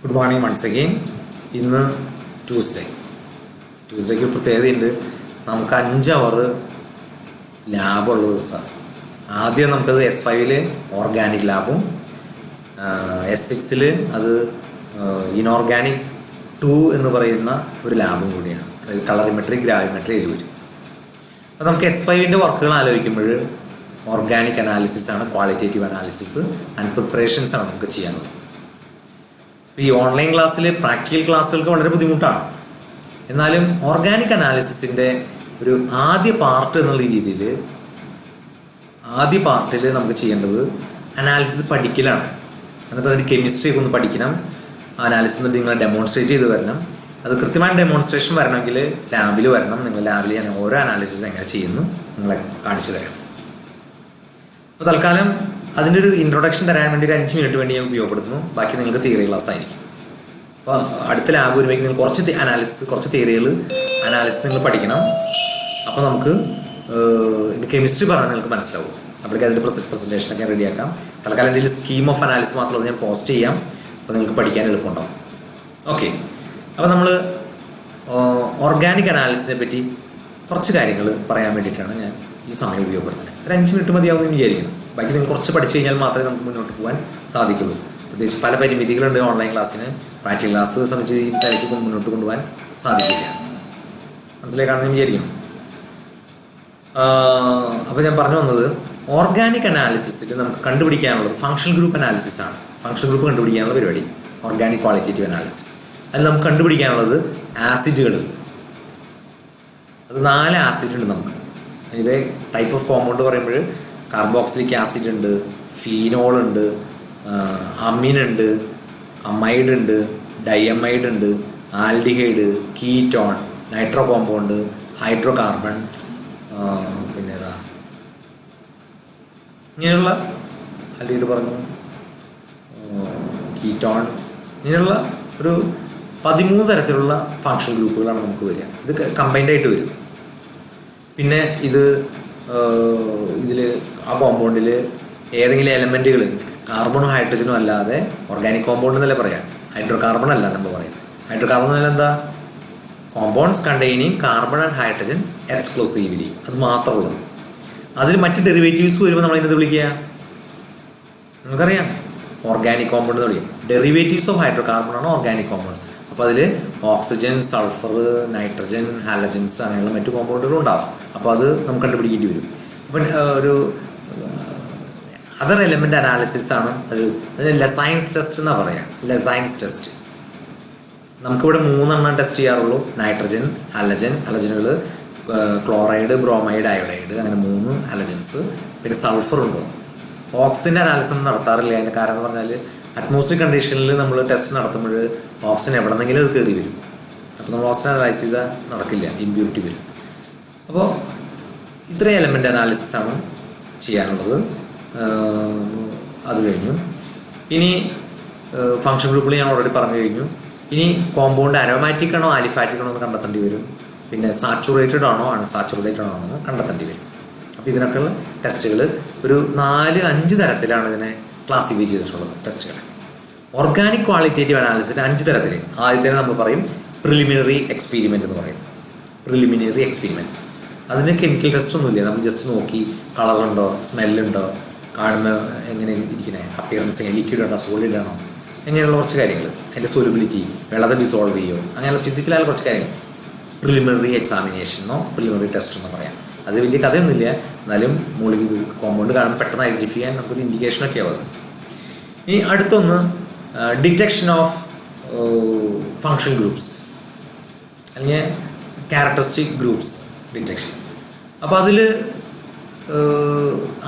Good morning once again. ഇന്ന് ട്യൂസ്ഡേക്ക് പ്രത്യേകതയുണ്ട്. നമുക്ക് 5 അവർ ലാബുള്ള ദിവസമാണ്. ആദ്യം നമുക്കത് S5 ഓർഗാനിക് ലാബും S6 അത് ഇനോർഗാനിക് 2 എന്ന് പറയുന്ന ഒരു ലാബും കൂടിയാണ്. അതായത് കളറിമെട്രി, ഗ്രാവിമെട്രി ഇത് വരും. അപ്പോൾ നമുക്ക് S5 വർക്കുകൾ ആലോചിക്കുമ്പോൾ ഓർഗാനിക് അനാലിസിസ് ആണ്, ക്വാളിറ്റേറ്റീവ് അനാലിസിസ് ആൻഡ് പ്രിപ്പറേഷൻസ് ആണ് നമുക്ക് ചെയ്യാനുള്ളത്. ഈ ഓൺലൈൻ ക്ലാസ്സിൽ പ്രാക്ടിക്കൽ ക്ലാസ്സുകൾക്ക് വളരെ ബുദ്ധിമുട്ടാണ്. എന്നാലും ഓർഗാനിക് അനാലിസിസിൻ്റെ ഒരു ആദ്യ പാർട്ട് എന്നുള്ള രീതിയിൽ ആദ്യ പാർട്ടിൽ നമുക്ക് ചെയ്യേണ്ടത് അനാലിസിസ് പഠിക്കലാണ്. എന്നിട്ട് അതിൻ്റെ കെമിസ്ട്രി ഒക്കെ ഒന്ന് പഠിക്കണം. അനാലിസിസ് നിങ്ങൾ ഡെമോൺസ്ട്രേറ്റ് ചെയ്ത് വരണം. അത് കൃത്യമായ ഡെമോൺസ്ട്രേഷൻ വരണമെങ്കിൽ ലാബിൽ വരണം. നിങ്ങൾ ലാബിൽ ഞാൻ ഓരോ അനാലിസിസ് എങ്ങനെ ചെയ്യുന്നു നിങ്ങളെ കാണിച്ചു തരാം. അപ്പോൾ തൽക്കാലം അതിൻ്റെ ഒരു ഇൻട്രൊഡക്ഷൻ തരാൻ വേണ്ടി ഒരു 5 മിനിറ്റ് വേണ്ടി ഞാൻ ഉപയോഗപ്പെടുത്തുന്നു. ബാക്കി നിങ്ങൾക്ക് തിയറി ക്ലാസ് ആയിരിക്കും. അപ്പോൾ അടുത്ത ലാബ് വരുമ്പോഴേക്കും നിങ്ങൾ കുറച്ച് തിയറികൾ അനാലിസിസ് നിങ്ങൾ പഠിക്കണം. അപ്പോൾ നമുക്ക് കെമിസ്ട്രി പറഞ്ഞാൽ നിങ്ങൾക്ക് മനസ്സിലാവും. അപ്പോഴേക്കും അതിൻ്റെ പ്രസൻറ്റേഷനൊക്കെ റെഡിയാക്കാം. തൽക്കാലം എൻ്റെ സ്കീം ഓഫ് അനാലിസിസ് മാത്രമല്ല ഞാൻ പോസ്റ്റ് ചെയ്യാം. അപ്പോൾ നിങ്ങൾക്ക് പഠിക്കാൻ എളുപ്പമുണ്ടാവും. ഓക്കെ, അപ്പോൾ നമ്മൾ ഓർഗാനിക് അനാലിസിസിനെ പറ്റി കുറച്ച് കാര്യങ്ങൾ പറയാൻ വേണ്ടിയിട്ടാണ് ഞാൻ ഈ സമയം ഉപയോഗപ്പെടുത്തുന്നത്. ഒരു 5 മിനിറ്റ് മതിയാവുമെന്ന് വിചാരിക്കുന്നു. ബാക്കി നിങ്ങൾ കുറച്ച് പഠിച്ചു കഴിഞ്ഞാൽ മാത്രമേ നമുക്ക് മുന്നോട്ട് പോകാൻ സാധിക്കുള്ളൂ. പ്രത്യേകിച്ച് പല പരിമിതികളുണ്ട് ഓൺലൈൻ ക്ലാസ്സിന്. പ്രാക്ടിക്കൽ ക്ലാസ് സംബന്ധിച്ച് ഈ തലയ്ക്ക് മുന്നോട്ട് കൊണ്ടുപോകാൻ സാധിക്കില്ല. മനസ്സിലാക്കാണെന്ന് വിചാരിക്കുന്നു. അപ്പോൾ ഞാൻ പറഞ്ഞു വന്നത് ഓർഗാനിക് അനാലിസിസിൽ നമുക്ക് കണ്ടുപിടിക്കാനുള്ളത് ഫങ്ഷണൽ ഗ്രൂപ്പ് അനാലിസിസ് ആണ്. ഫങ്ഷണൽ ഗ്രൂപ്പ് കണ്ടുപിടിക്കാനുള്ള പരിപാടി ഓർഗാനിക് ക്വാളിറ്റേറ്റീവ് അനാലിസിസ്. അതിൽ നമുക്ക് കണ്ടുപിടിക്കാനുള്ളത് ആസിഡുകൾ. അത് 4 ആസിഡ് ഉണ്ട് നമുക്ക്. ഇത് ടൈപ്പ് ഓഫ് കോമ്പൗണ്ട് പറയുമ്പോൾ കാർബോക്സിലിക് ആസിഡ് ഉണ്ട്, ഫീനോൾ ഉണ്ട്, അമീൻ ഉണ്ട്, അമൈഡ് ഉണ്ട്, ഡയമൈഡ് ഉണ്ട്, aldehyde, ketone, nitro compound, hydro carbon, പിന്നെ ഏതാ ഇങ്ങനെയുള്ള ആൽഡിഹൈഡ് പറഞ്ഞു, കീറ്റോൺ, ഇങ്ങനെയുള്ള ഒരു 13 തരത്തിലുള്ള ഫങ്ഷണൽ ഗ്രൂപ്പുകളാണ് നമുക്ക് വരിക. ഇത് കമ്പൈൻഡ് ആയിട്ട് വരും. പിന്നെ ഇതിൽ ആ കോമ്പൗണ്ടിൽ ഏതെങ്കിലും എലമെൻറ്റുകൾ കാർബണും ഹൈഡ്രജനും അല്ലാതെ ഓർഗാനിക് കോമ്പൗണ്ട് എന്നല്ലേ പറയാം, ഹൈഡ്രോ കാർബൺ അല്ല നമ്മൾ പറയാം. ഹൈഡ്രോ കാർബൺ എന്നാൽ എന്താ? Compounds containing carbon and hydrogen exclusively, അത് മാത്രമുള്ളത്. അതിൽ മറ്റ് ഡെറിവേറ്റീവ്സ് വരുമ്പോൾ നമ്മൾ ഇതിനകത്ത് വിളിക്കുക, നിങ്ങൾക്കറിയാം, ഓർഗാനിക് കോമ്പൗണ്ട് എന്ന് വിളിക്കും. ഡെറിവേറ്റീവ്സ് ഓഫ് ഹൈഡ്രോ കാർബൺ ആണ് ഓർഗാനിക് കോമ്പൗണ്ട്സ്. അപ്പോൾ അതിൽ ഓക്സിജൻ, സൾഫർ, നൈട്രജൻ, ഹാലജൻസ് അങ്ങനെയുള്ള മറ്റു കോമ്പൗണ്ടുകളും ഉണ്ടാവാം. അപ്പോൾ അത് നമുക്ക് കണ്ടുപിടിക്കേണ്ടി വരും. അപ്പം ഒരു അതർ എലമെൻ്റ് അനാലിസിസ് ആണ് അതിന് ലെസൈൻസ് ടെസ്റ്റ് എന്നാണ് പറയുക. ലെസൈൻസ് ടെസ്റ്റ് നമുക്കിവിടെ 3 ടെസ്റ്റ് ചെയ്യാറുള്ളൂ. നൈട്രജൻ, ഹലജനുകൾ, ക്ലോറൈഡ്, ബ്രോമൈഡ്, അയോഡൈഡ്, അങ്ങനെ 3 ഹലജൻസ്. പിന്നെ സൾഫർ ഉണ്ടോ? ഓക്സിജൻ്റെ അനാലിസിസ് നടത്താറില്ല. അതിൻ്റെ കാരണം എന്ന് പറഞ്ഞാൽ അറ്റ്മോസ്ഫിയർ കണ്ടീഷനിൽ നമ്മൾ ടെസ്റ്റ് നടത്തുമ്പോൾ ഓക്സിജൻ എവിടെ നിന്നെങ്കിലും അത് കയറി വരും. അപ്പോൾ നമ്മൾ ഓക്സിജൻ അനലൈസ് ചെയ്താൽ നടക്കില്ല, ഇമ്പ്യൂരിറ്റി വരും. അപ്പോൾ ഇത്രയും എലമെൻ്റ് അനാലിസിസ് ആണ് ചെയ്യാനുള്ളത്. അത് കഴിഞ്ഞു. ഇനി ഫങ്ഷൻ ഗ്രൂപ്പിൽ ഞാൻ ഓൾറെഡി പറഞ്ഞു കഴിഞ്ഞു. ഇനി കോമ്പൗണ്ട് അരോമാറ്റിക് ആണോ ആലിഫാറ്റിക് ആണോ എന്ന് കണ്ടെത്തേണ്ടി വരും. പിന്നെ സാച്ചുറേറ്റഡ് ആണോ അൺസാച്ചുറേറ്റഡ് ആണോ എന്ന് കണ്ടെത്തേണ്ടി വരും. അപ്പോൾ ഇതിനൊക്കെയുള്ള ടെസ്റ്റുകൾ ഒരു 4-5 തരത്തിലാണ് ഇതിനെ ക്ലാസിഫൈ ചെയ്തിട്ടുള്ളത് ടെസ്റ്റുകൾ. ഓർഗാനിക് ക്വാളിറ്റേറ്റീവ് അനാലിസിസ് 5 തരത്തിൽ. ആദ്യത്തേന് നമ്മൾ പറയും പ്രിലിമിനറി എക്സ്പീരിമെൻ്റ് എന്ന് പറയും. പ്രിലിമിനറി എക്സ്പീരിമെൻറ്റ്സ്. അതിന് കെമിക്കൽ ടെസ്റ്റ് ഒന്നുമില്ല. നമ്മൾ ജസ്റ്റ് നോക്കി കളറുണ്ടോ, സ്മെല്ലുണ്ടോ, കാണുന്ന എങ്ങനെ ഇരിക്കണേ, അപ്പിയറൻസ് എങ്ങനെ, ലിക്വിഡ് ആണോ സോളിഡ് ആണോ, അങ്ങനെയുള്ള കുറച്ച് കാര്യങ്ങൾ. അതിൻ്റെ സോലബിലിറ്റി, വെള്ളത്തെ ഡിസോൾവ് ചെയ്യുമോ, അങ്ങനെയുള്ള ഫിസിക്കലായ കുറച്ച് കാര്യങ്ങൾ പ്രിലിമിനറി എക്സാമിനേഷനോ പ്രിലിമിനറി ടെസ്റ്റ് എന്ന് പറയാം. അത് വലിയ കഥയൊന്നുമില്ല. എന്നാലും മോളിക്യൂൾ കോമ്പൗണ്ട് കാണുമ്പോൾ പെട്ടെന്ന് ഐഡൻറ്റിഫൈ ചെയ്യാൻ നമുക്കൊരു ഇൻഡിക്കേഷനൊക്കെ ആവും. ഇനി അടുത്തൊന്ന് ഡിറ്റക്ഷൻ ഓഫ് ഫങ്ഷൻ ഗ്രൂപ്പ്സ് അല്ലെങ്കിൽ ക്യാരക്ടറിസ്റ്റിക് ഗ്രൂപ്പ്സ് ഡിറ്റക്ഷൻ. അപ്പോൾ അതിൽ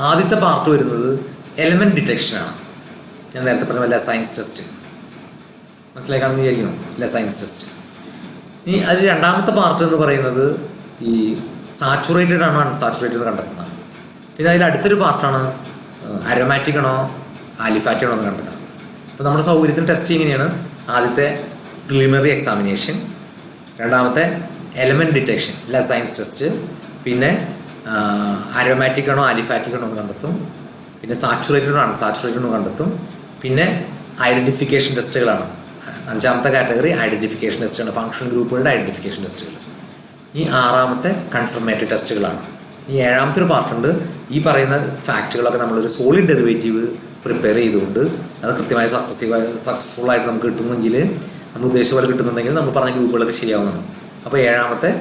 ആദ്യത്തെ പാർട്ട് വരുന്നത് എലമെൻറ്റ് ഡിറ്റക്ഷനാണ്. ഞാൻ നേരത്തെ പറഞ്ഞ ലെസൈൻസ് ടെസ്റ്റ് മനസ്സിലാക്കാണെന്ന് വിചാരിക്കണം. ലെസൈൻസ് ടെസ്റ്റ്. ഇനി അതിൽ രണ്ടാമത്തെ പാർട്ട് എന്ന് പറയുന്നത് ഈ സാച്ചുറേറ്റഡ് ആണോ അൺസാച്ചുറേറ്റഡ് കണ്ടെത്തുന്നതാണ്. പിന്നെ അതിൽ അടുത്തൊരു പാർട്ടാണ് അരോമാറ്റിക് ആണോ ആലിഫാറ്റിക് ആണോ എന്ന് കണ്ടെത്തണം. അപ്പോൾ നമ്മുടെ സൗകര്യത്തിന് ടെസ്റ്റ് ഇങ്ങനെയാണ്. ആദ്യത്തെ പ്രിലിമിനറി എക്സാമിനേഷൻ, രണ്ടാമത്തെ എലമെൻറ്റ് ഡിറ്റക്ഷൻ ലെസൈൻസ് ടെസ്റ്റ്, പിന്നെ അരോമാറ്റിക് ആണോ ആലിഫാറ്റിക് ആണോ എന്ന് കണ്ടെത്തും, പിന്നെ സാച്ചുറേറ്റഡ് ആണോ അൺസാച്ചുറേറ്റഡ് ആണോ കണ്ടെത്തും, പിന്നെ ഐഡൻറ്റിഫിക്കേഷൻ ടെസ്റ്റുകളാണ്. അഞ്ചാമത്തെ കാറ്റഗറി ഐഡന്റിഫിക്കേഷൻ ടെസ്റ്റാണ്, ഫംഗ്ഷൻ ഗ്രൂപ്പുകളുടെ ഐഡന്റിഫിക്കേഷൻ ടെസ്റ്റുകൾ. ഈ ആറാമത്തെ കൺഫർമേറ്ററി ടെസ്റ്റുകളാണ്. ഈ ഏഴാമത്തെ ഒരു പാർട്ടുണ്ട്. ഈ പറയുന്ന ഫാക്റ്റുകളൊക്കെ നമ്മളൊരു സോളിഡ് ഡെറിവേറ്റീവ് പ്രിപ്പയർ ചെയ്തുകൊണ്ട് അത് കൃത്യമായി സക്സസ്ഫുൾ ആയിട്ട് നമുക്ക് കിട്ടുമെങ്കിൽ, നമ്മൾ ഉദ്ദേശിച്ച പോലെ കിട്ടുന്നുണ്ടെങ്കിൽ നമ്മൾ പറഞ്ഞ ഗ്രൂപ്പുകളൊക്കെ ശരിയാവുന്നതാണ്. അപ്പോൾ ഏഴാമത്തെ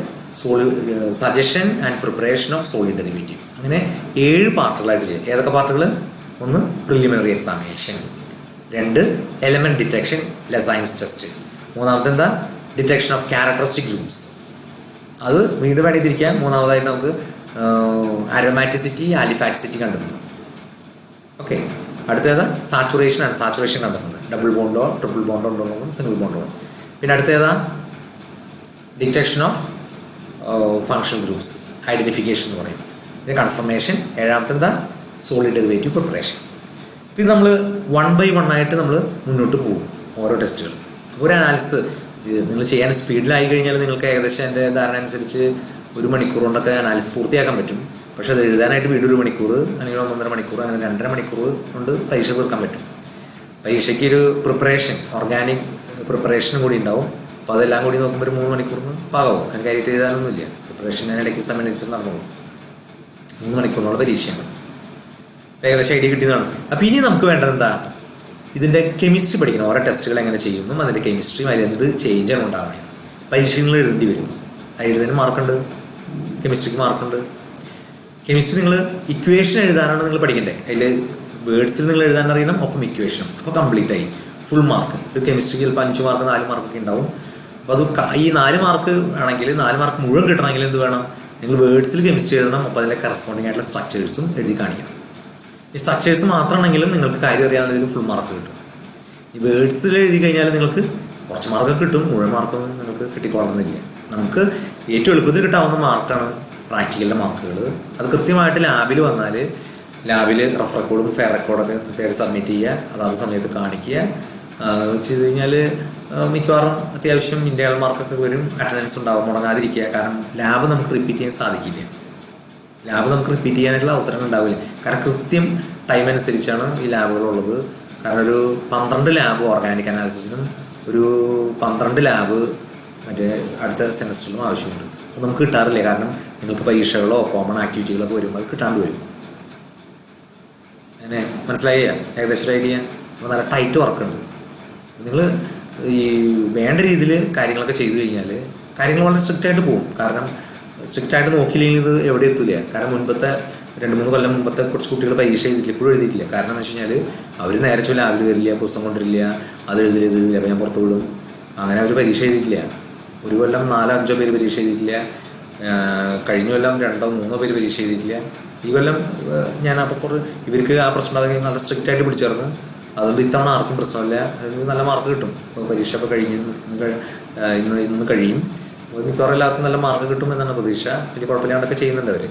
suggestion and preparation of solid derivative. അങ്ങനെ 7 പാർട്ടുകളായിട്ട് ചെയ്യും. ഏതൊക്കെ പാർട്ടുകൾ? ഒന്ന് preliminary examination, 2 element detection Lassaigne's test, മൂന്നാമത്തെ എന്താ ഡിറ്റക്ഷൻ ഓഫ് ക്യാരക്ടറിസ്റ്റിക് ഗ്രൂപ്പ്സ്, അത് വീണ്ടും വേണ്ടി തിരിക്കാം. മൂന്നാമതായിട്ട് നമുക്ക് അരോമാറ്റിസിറ്റി ആലിഫാറ്റിസിറ്റി കണ്ടെത്തുന്നു. ഓക്കെ, അടുത്തേതാ സാച്ചുറേഷൻ ആൻഡ് സാച്ചുറേഷൻ കണ്ടെത്തുന്നത്, ഡബിൾ ബോണ്ടോ ട്രിപ്പിൾ ബോണ്ടോ ഉണ്ടോ സിംഗിൾ ബോണ്ടോ. പിന്നെ അടുത്തേതാ detection of function groups, identification എന്ന് പറയും. പിന്നെ കൺഫർമേഷൻ, ഏഴാമത്തെ എന്താ സോളിഡ് ഡെറിവേറ്റീവ് പ്രിപ്പറേഷൻ. ഇത് നമ്മൾ 1 by 1 ആയിട്ട് നമ്മൾ മുന്നോട്ട് പോകും ഓരോ ടെസ്റ്റുകൾ. ഒരു അനാലിസിസ് നിങ്ങൾ ചെയ്യാൻ സ്പീഡിലായി കഴിഞ്ഞാൽ നിങ്ങൾക്ക് ഏകദേശം എൻ്റെ ധാരണ അനുസരിച്ച് 1 മണിക്കൂർ കൊണ്ടൊക്കെ അനാലിസിസ് പൂർത്തിയാക്കാൻ പറ്റും. പക്ഷെ അത് എഴുതാനായിട്ട് വീണ്ടും 1 മണിക്കൂർ അല്ലെങ്കിൽ 1.5 മണിക്കൂർ അങ്ങനെ 2.5 മണിക്കൂർ കൊണ്ട് പരീക്ഷ തീർക്കാൻ പറ്റും. പരീക്ഷയ്ക്ക് ഒരു പ്രിപ്പറേഷൻ, ഓർഗാനിക് പ്രിപ്പറേഷനും കൂടി ഉണ്ടാവും. അപ്പോൾ അതെല്ലാം കൂടി നോക്കുമ്പോൾ ഒരു 3 മണിക്കൂറിന് പാകാവും. അതിന് കാര്യമായിട്ട് എഴുതാനൊന്നുമില്ല. പ്രിപ്പറേഷൻ ഇടയ്ക്ക് സെമിനേഴ്സ് നടന്നു 3 മണിക്കൂറിനുള്ള പരീക്ഷയാണ്. ഏകദേശം ഐഡിയ കിട്ടിയതാണ്. അപ്പം ഇനി നമുക്ക് വേണ്ടത് എന്താ? ഇതിൻ്റെ കെമിസ്ട്രി പഠിക്കണം. ഓരോ ടെസ്റ്റുകൾ എങ്ങനെ ചെയ്യുന്നു, അതിൻ്റെ കെമിസ്ട്രിയും അതിൽ എന്ത് ചേഞ്ചാണ് ഉണ്ടാവുന്നത്. പരീക്ഷകൾ എഴുതേണ്ടി വരും. എഴുതാനും മാർക്കുണ്ട്, കെമിസ്ട്രിക്ക് മാർക്കുണ്ട്. കെമിസ്ട്രി നിങ്ങൾ ഇക്വേഷൻ എഴുതാനാണ് നിങ്ങൾ പഠിക്കേണ്ടത്. അതിൽ വേർഡ്സിൽ നിങ്ങൾ എഴുതാൻ അറിയണം, ഒപ്പം ഇക്വേഷനും. അപ്പോൾ കംപ്ലീറ്റ് ആയി ഫുൾ മാർക്ക്. ഒരു കെമിസ്ട്രിക്ക് ചിലപ്പോൾ 5 മാർക്ക് 4 മാർക്കൊക്കെ ഉണ്ടാവും. അപ്പോൾ അത് ഈ 4 മാർക്ക് ആണെങ്കിൽ 4 മാർക്ക് മുഴുവൻ കിട്ടണമെങ്കിൽ എന്ത് വേണം? നിങ്ങൾ വേർഡ്സിൽ കെമിസ്ട്രി എഴുതണം, അപ്പോൾ അതിലെ കറസ്പോണ്ടിങ് ആയിട്ടുള്ള സ്ട്രക്ചേഴ്സും എഴുതി കാണിക്കണം. ഈ സ്ട്രക്ചേഴ്സ് മാത്രമാണെങ്കിലും നിങ്ങൾക്ക് കാര്യം അറിയാവുന്നതിൽ ഫുൾ മാർക്ക് കിട്ടും. ഈ വേർഡ്സിൽ എഴുതി കഴിഞ്ഞാൽ നിങ്ങൾക്ക് കുറച്ച് മാർക്ക് കിട്ടും, മുഴുവൻ മാർക്കൊന്നും നിങ്ങൾക്ക് കിട്ടിക്കൊള്ളുന്നില്ല. നമുക്ക് ഏറ്റവും എളുപ്പത്തിൽ കിട്ടാവുന്ന മാർക്കാണ് പ്രാക്ടിക്കലിൻ്റെ മാർക്കുകൾ. അത് കൃത്യമായിട്ട് ലാബിൽ വന്നാൽ ലാബിൽ റഫ് റെക്കോർഡും ഫെയർ റെക്കോർഡൊക്കെ കൃത്യമായിട്ട് സബ്മിറ്റ് ചെയ്യുക, അതാത് സമയത്ത് കാണിക്കുക ചെയ്ത് കഴിഞ്ഞാൽ മിക്കവാറും അത്യാവശ്യം ഇന്റേണൽ മാർക്കൊക്കെ വരും. അറ്റൻഡൻസ് ഉണ്ടാവും, മുടങ്ങാതിരിക്കുക. കാരണം ലാബ് നമുക്ക് റിപ്പീറ്റ് ചെയ്യാൻ സാധിക്കില്ല. ലാബ് നമുക്ക് റിപ്പീറ്റ് ചെയ്യാനായിട്ടുള്ള അവസരങ്ങൾ ഉണ്ടാവില്ല. കാരണം കൃത്യം ടൈം അനുസരിച്ചാണ് ഈ ലാബുകളുള്ളത്. കാരണം ഒരു 12 ലാബ് ഓർഗാനിക് അനാലിസിസിനും ഒരു 12 ലാബ് മറ്റേ അടുത്ത സെമസ്റ്ററിലും ആവശ്യമുണ്ട്. അത് നമുക്ക് കിട്ടാറില്ല. കാരണം നിങ്ങൾക്ക് പരീക്ഷകളോ കോമൺ ആക്ടിവിറ്റികളൊക്കെ വരുമ്പോൾ അത് കിട്ടാണ്ട് വരും. അങ്ങനെ മനസ്സിലായ ഏകദേശം ഒരു ഐഡിയ. അപ്പോൾ നല്ല ടൈറ്റ് വർക്കുണ്ട്. നിങ്ങൾ ഈ വേണ്ട രീതിയിൽ കാര്യങ്ങളൊക്കെ ചെയ്തു കഴിഞ്ഞാൽ കാര്യങ്ങൾ വളരെ സ്ട്രിക്റ്റായിട്ട് പോകും. കാരണം സ്ട്രിക്റ്റായിട്ട് നോക്കിയില്ലെങ്കിൽ ഇത് എവിടെ എത്തില്ല. കാരണം മുൻപത്തെ 2-3 കൊല്ലം മുമ്പത്തെ കുറച്ച് കുട്ടികൾ പരീക്ഷ എഴുതിയിട്ടില്ല, ഇപ്പോഴും എഴുതിയിട്ടില്ല. കാരണം എന്ന് വെച്ച് കഴിഞ്ഞാൽ അവർ നേരെ ചൊല്ലി ലാബിൽ വരില്ല, പുസ്തകം കൊണ്ടിരില്ല, അത് എഴുതില്ല, അപ്പോൾ ഞാൻ പുറത്ത് വിടും. അങ്ങനെ അവർ പരീക്ഷ എഴുതിയിട്ടില്ല. ഒരു കൊല്ലം 4-5 പേര് പരീക്ഷ എഴുതിയിട്ടില്ല. കഴിഞ്ഞ കൊല്ലം 2-3 പേര് പരീക്ഷ എഴുതിയിട്ടില്ല. ഈ കൊല്ലം ഞാൻ അപ്പോൾ ഇവർക്ക് ആ പ്രശ്നം ഉണ്ടാകുമെങ്കിൽ നല്ല സ്ട്രിക്റ്റായിട്ട് പിടിച്ചേർന്ന്. അതുകൊണ്ട് ഇത്തവണ ആർക്കും പ്രശ്നമില്ല, നല്ല മാർക്ക് കിട്ടും. ഇപ്പോൾ പരീക്ഷ ഇപ്പോൾ ഇന്ന് കഴിയും. മിക്കവാറും എല്ലാവർക്കും നല്ല മാർക്ക് കിട്ടും എന്നാണ് പ്രതീക്ഷ. വലിയ കുഴപ്പമില്ലാണ്ടൊക്കെ ചെയ്യുന്നുണ്ട് അവർ.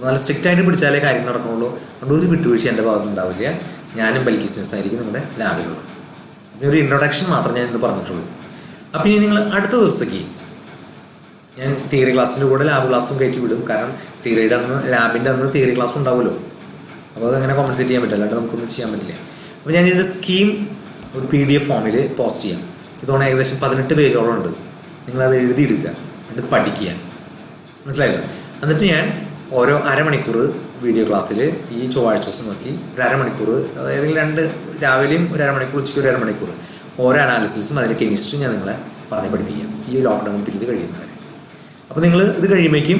നല്ല സ്ട്രിക്റ്റായിട്ട് പിടിച്ചാലേ കാര്യങ്ങൾ നടക്കുള്ളൂ. അതുകൊണ്ട് ഒരു വിട്ടുവീഴ്ച എൻ്റെ ഭാഗത്ത് ഉണ്ടാവില്ല. ഞാനും ബൽക്കിസ്നസ് ആയിരിക്കും നിങ്ങളുടെ ലാബിലുള്ളത്. അപ്പോൾ ഒരു ഇൻട്രൊഡക്ഷൻ മാത്രം ഞാൻ ഇന്ന് പറഞ്ഞിട്ടുള്ളൂ. അപ്പം ഇനി നിങ്ങൾ അടുത്ത ദിവസത്തേക്ക് ഞാൻ തിയറി ക്ലാസ്സിൻ്റെ കൂടെ ലാബ് ക്ലാസ്സും കയറ്റി വിടും. കാരണം തിയറിയുടെ അന്ന് ലാബിൻ്റെ അന്ന് തിയറി ക്ലാസ് ഉണ്ടാവുമല്ലോ. അപ്പോൾ അതങ്ങനെ കോമ്പൻസേറ്റ് ചെയ്യാൻ പറ്റില്ല, അല്ലാണ്ട് നമുക്കൊന്നും ചെയ്യാൻ പറ്റില്ല. അപ്പോൾ ഞാൻ ഇതിൻ്റെ സ്കീം ഒരു PDF ഫോമിൽ പോസ്റ്റ് ചെയ്യാം. ഇതോടെ ഏകദേശം 18 പേജോളം ഉണ്ട്. നിങ്ങളത് എഴുതിയെടുക്കുക, എന്നിട്ട് പഠിക്കുക. മനസ്സിലായല്ലോ? എന്നിട്ട് ഞാൻ ഓരോ അരമണിക്കൂർ വീഡിയോ ക്ലാസ്സിൽ ഈ ചൊവ്വാഴ്ച ദിവസം നോക്കി ഒരു അരമണിക്കൂർ, ഏതെങ്കിലും 2 രാവിലെയും ഒരു അരമണിക്കൂർ, ഉച്ചയ്ക്ക് ഒരു അരമണിക്കൂർ ഓരോ അനാലിസിസും അതിൻ്റെ കെമിസ്ട്രിയും ഞാൻ നിങ്ങളെ പറഞ്ഞ് പഠിപ്പിക്കാം ഈ ലോക്ക്ഡൗൺ പീരീഡ് കഴിയുന്നവരെ. അപ്പോൾ നിങ്ങൾ ഇത് കഴിയുമ്പോഴേക്കും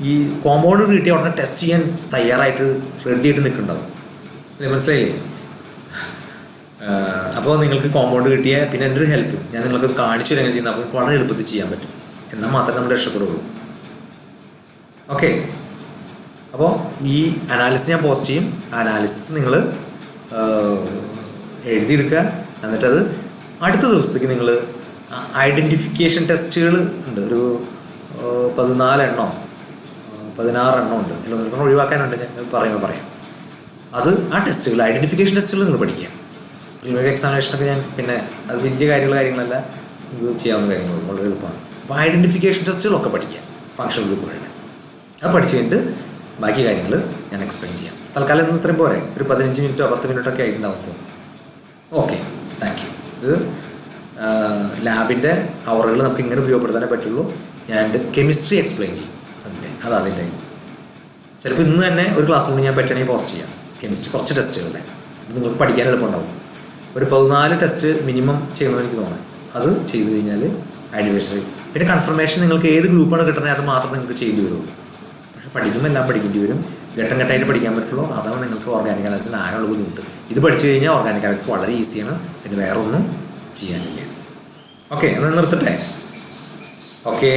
ഈ കോമ്പൗണ്ട് കിട്ടിയ ഉടനെ ടെസ്റ്റ് ചെയ്യാൻ തയ്യാറായിട്ട് റെഡി ആയിട്ട് നിൽക്കുന്നുണ്ടാവും. മനസ്സിലായില്ലേ? അപ്പോൾ നിങ്ങൾക്ക് കോമ്പൗണ്ട് കിട്ടിയ പിന്നെ എൻ്റെ ഒരു ഹെൽപ്പ് ഞാൻ നിങ്ങൾക്ക് കാണിച്ചു തരാൻ ചെയ്യുന്നത്. അപ്പോൾ നിങ്ങൾക്ക് വളരെ എളുപ്പത്തിൽ ചെയ്യാൻ പറ്റും. എന്നാൽ മാത്രമേ നമ്മൾ രക്ഷപ്പെടുള്ളൂ. ഓക്കെ, അപ്പോൾ ഈ അനാലിസിസ് ഞാൻ പോസ്റ്റ് ചെയ്യും. ആ അനാലിസിസ് നിങ്ങൾ എഴുതിയെടുക്കുക. എന്നിട്ടത് അടുത്ത ദിവസത്തേക്ക് നിങ്ങൾ ഐഡൻറ്റിഫിക്കേഷൻ ടെസ്റ്റുകൾ ഉണ്ട്. ഒരു 14 എണ്ണോ 16 എണ്ണം ഉണ്ട്. അതിൽ നിങ്ങൾക്ക് ഒഴിവാക്കാനുണ്ട്, ഞാൻ പറയാം. അത് ആ ടെസ്റ്റുകൾ ഐഡൻറ്റിഫിക്കേഷൻ ടെസ്റ്റുകൾ നിങ്ങൾ പഠിക്കുക. പ്രിലിമിനറി എക്സാമിനേഷനൊക്കെ ഞാൻ പിന്നെ അത് വലിയ കാര്യങ്ങളല്ല, ഇത് ചെയ്യാവുന്ന കാര്യങ്ങൾ വളരെ എളുപ്പമാണ്. അപ്പോൾ ഐഡൻറ്റിഫിക്കേഷൻ ടെസ്റ്റുകളൊക്കെ പഠിക്കുക, ഫങ്ഷൻ ഗ്രൂപ്പുകളുടെ. അത് പഠിച്ചു കഴിഞ്ഞിട്ട് ബാക്കി കാര്യങ്ങൾ ഞാൻ എക്സ്പ്ലെയിൻ ചെയ്യാം. തൽക്കാലം ഇന്ന് ഇത്രയും പോരെ, ഒരു 15 മിനിറ്റോ 10 മിനിറ്റോ ഒക്കെ ആയിട്ടുണ്ടാവും. Okay, thank you. ഇത് ലാബിൻ്റെ അവറുകൾ നമുക്ക് ഇങ്ങനെ ഉപയോഗപ്പെടുത്താനേ പറ്റുള്ളൂ. ഞാൻ കെമിസ്ട്രി എക്സ്പ്ലെയിൻ ചെയ്യും അതിൻ്റെ ചിലപ്പോൾ ഇന്ന് തന്നെ ഒരു ക്ലാസ് റൂമിൽ ഞാൻ പറ്റുകയാണെങ്കിൽ പോസ്റ്റ് ചെയ്യാം. കെമിസ്ട്രി കുറച്ച് ടെസ്റ്റുകളുടെ നിങ്ങൾക്ക് പഠിക്കാൻ എളുപ്പമുണ്ടാവും. ഒരു 14 ടെസ്റ്റ് മിനിമം ചെയ്യണമെന്ന് എനിക്ക് തോന്നുന്നത്. അത് ചെയ്ത് കഴിഞ്ഞാൽ ആനിവേഴ്സറി പിന്നെ കൺഫർമേഷൻ നിങ്ങൾക്ക് ഏത് ഗ്രൂപ്പാണ് കിട്ടുന്നത് അത് മാത്രം നിങ്ങൾക്ക് ചെയ്യേണ്ടി വരുള്ളൂ. പക്ഷെ പഠിക്കുമ്പോൾ എല്ലാം പഠിക്കേണ്ടി വരും. ഘട്ടം ഘട്ടമായിട്ട് പഠിക്കാൻ പറ്റുള്ളൂ. അതാണ് നിങ്ങൾക്ക് ഓർഗാനിക് അനാലിസിന് ആകെയുള്ള ബുദ്ധിമുട്ട്. ഇത് പഠിച്ചു കഴിഞ്ഞാൽ ഓർഗാനിക് അനാലിസിസ് വളരെ ഈസിയാണ്. പിന്നെ വേറെ ഒന്നും ചെയ്യാനില്ല. ഓക്കെ, എന്നാൽ നിർത്തട്ടെ. ഓക്കെ.